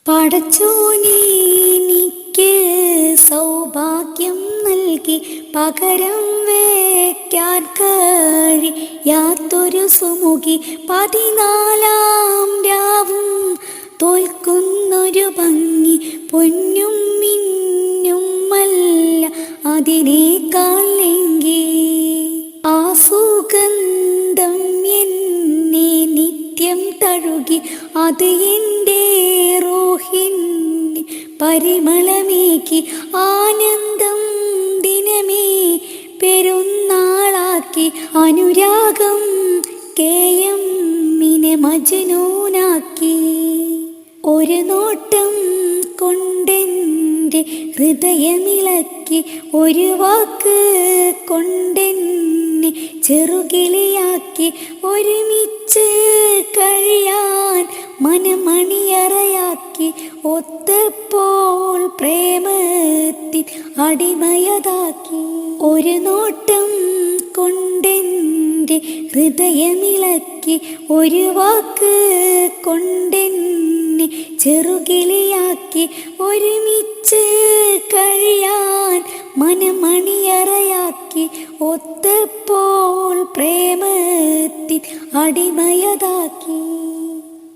പടച്ചോനെനിക്ക് സൗഭാഗ്യം നൽകി പകരം വയ്ക്കാൻ കഴിയാത്തൊരു സുമുഖി 14-ാം രാവും തോൽക്കുന്നൊരു ഭംഗി പൊന്നും മിന്നുമല്ല അതിനേക്കാളെങ്കിൽ ആ സുഗന്ധം എന്നെ നിത്യം തഴുകി അത് എൻ്റെ റൂഹിന് പരിമളമേകി ആനന്ദം ദിനമേ പെരുന്നാളാക്കി അനുരാഗം കേയമ്മിനെ മജ്നൂനാക്കി ഒരു നോട്ടം കൊണ്ടെൻ്റെ ഹൃദയമിളക്കി ഒരു വാക്ക് കൊണ്ടെന്നെ ചെറുകിളിയാക്കി ഒരുമിച്ച് കഴിയാൻ മനമണിയറയാക്കി ഒത്തപ്പോൾ പ്രേമത്തിൽ അടിമയതാക്കി ഒരു നോട്ടം കൊണ്ടെൻ്റെ ഹൃദയമിളക്കി ഒരു വാക്ക് കൊണ്ടെന്നെ ചെറുകിളിയാക്കി ഒരുമിച്ച് കഴിയാൻ മനമണിയറയാക്കി ഒത്തപ്പോൾ പ്രേമത്തിൽ അടിമയതാക്കി.